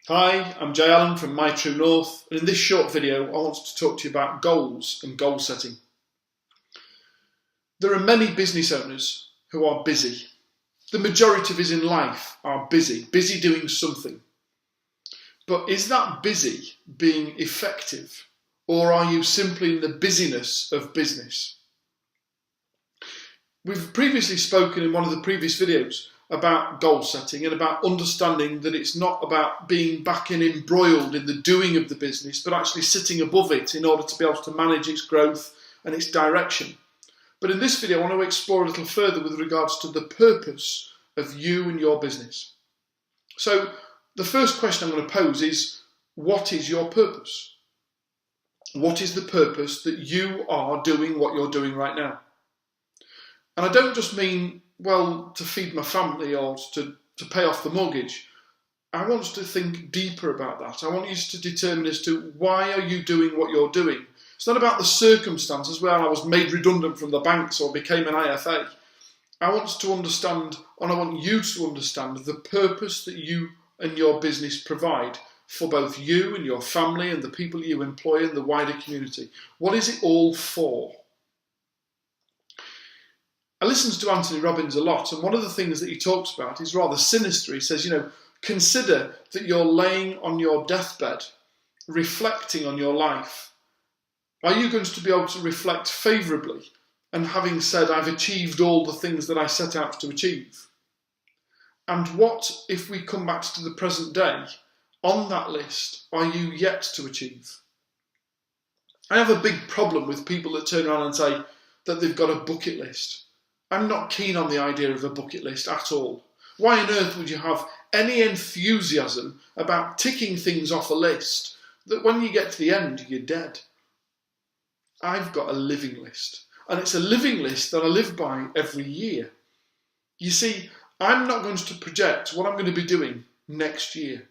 Hi, I'm Jay Allen from My True North, and in this short video I want to talk to you about goals and goal setting. There are many business owners who are busy. The majority of us in life are busy doing something. But is that busy being effective, or are you simply in the busyness of business? We've previously spoken in one of the previous videos about goal setting and about understanding that it's not about being back and embroiled in the doing of the business, but actually sitting above it in order to be able to manage its growth and its direction. But in this video, I want to explore a little further with regards to the purpose of you and your business. So the first question I'm going to pose is, what is your purpose? What is the purpose that you are doing what you're doing right now? And I don't just mean, well, to feed my family or to pay off the mortgage. I want us to think deeper about that. I want you to determine as to why are you doing what you're doing. It's not about the circumstances where I was made redundant from the banks or became an IFA. I want us to understand, and I want you to understand, the purpose that you and your business provide for both you and your family and the people you employ and the wider community. What is it all for? I listen to Anthony Robbins a lot, and one of the things that he talks about is rather sinister. He says, consider that you're laying on your deathbed, reflecting on your life. Are you going to be able to reflect favourably and having said, I've achieved all the things that I set out to achieve? And what if we come back to the present day, on that list, are you yet to achieve? I have a big problem with people that turn around and say that they've got a bucket list. I'm not keen on the idea of a bucket list at all. Why on earth would you have any enthusiasm about ticking things off a list that when you get to the end, you're dead? I've got a living list, and it's a living list that I live by every year. You see, I'm not going to project what I'm going to be doing next year.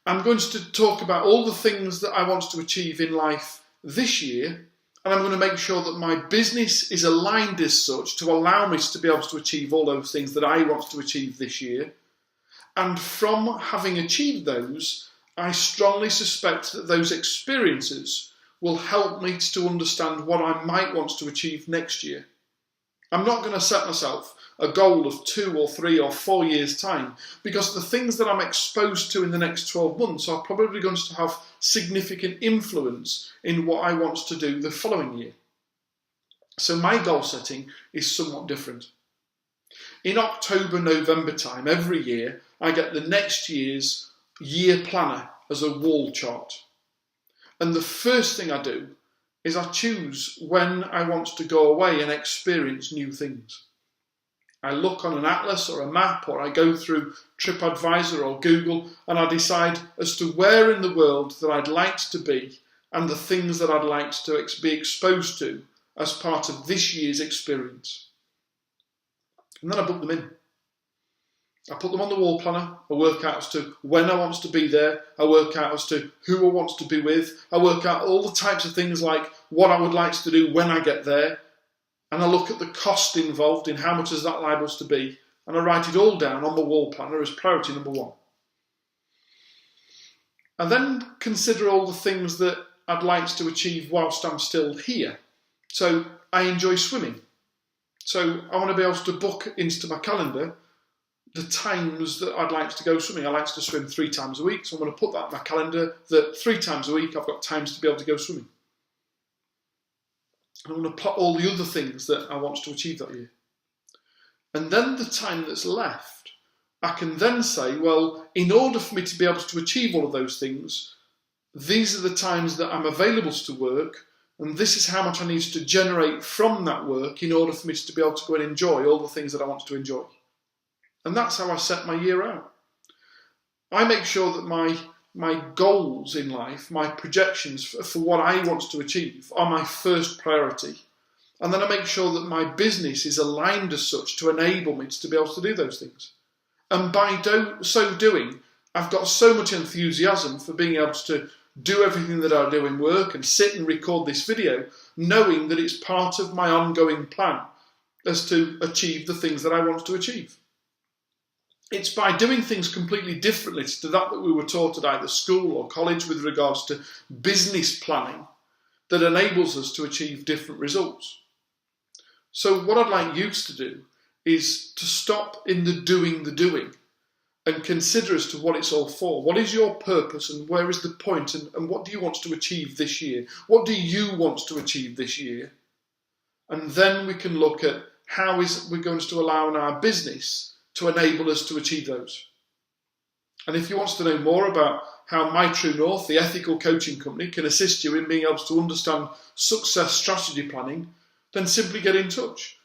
I'm going to talk about all the things that I want to achieve in life this year, and I'm going to make sure that my business is aligned as such to allow me to be able to achieve all those things that I want to achieve this year. And from having achieved those, I strongly suspect that those experiences will help me to understand what I might want to achieve next year. I'm not going to set myself a goal of 2 or 3 or 4 years' time, because the things that I'm exposed to in the next 12 months are probably going to have significant influence in what I want to do the following year. So my goal setting is somewhat different. In October, November time, every year, I get the next year's year planner as a wall chart. And the first thing I do is I choose when I want to go away and experience new things. I look on an atlas or a map, or I go through TripAdvisor or Google, and I decide as to where in the world that I'd like to be and the things that I'd like to be exposed to as part of this year's experience. And then I book them in. I put them on the wall planner. I work out as to when I want to be there. I work out as to who I want to be with. I work out all the types of things like what I would like to do when I get there. And I look at the cost involved in how much is that liable to be, and I write it all down on the wall planner as priority number 1. And then consider all the things that I'd like to achieve whilst I'm still here. So I enjoy swimming. So I want to be able to book into my calendar the times that I'd like to go swimming. I like to swim 3 times a week, so I'm going to put that in my calendar that 3 times a week I've got times to be able to go swimming. And I'm going to plot all the other things that I want to achieve that year. And then the time that's left, I can then say, well, in order for me to be able to achieve all of those things, these are the times that I'm available to work, and this is how much I need to generate from that work in order for me to be able to go and enjoy all the things that I want to enjoy. And that's how I set my year out. I make sure that my goals in life, my projections for what I want to achieve are my first priority. And then I make sure that my business is aligned as such to enable me to be able to do those things. And by so doing, I've got so much enthusiasm for being able to do everything that I do in work and sit and record this video, knowing that it's part of my ongoing plan as to achieve the things that I want to achieve. It's by doing things completely differently to that we were taught at either school or college with regards to business planning that enables us to achieve different results. So what I'd like you to do is to stop in the doing and consider as to what it's all for. What is your purpose and where is the point, and what do you want to achieve this year? What do you want to achieve this year? And then we can look at how we're going to allow in our business to enable us to achieve those. And if you want to know more about how My True North, the ethical coaching company, can assist you in being able to understand success strategy planning, then simply get in touch.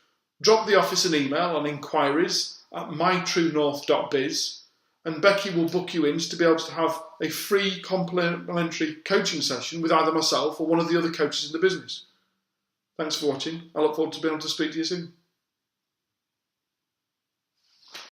Drop the office an email on inquiries@mytruenorth.biz, and Becky will book you in to be able to have a free complimentary coaching session with either myself or one of the other coaches in the business. Thanks for watching. I look forward to being able to speak to you soon.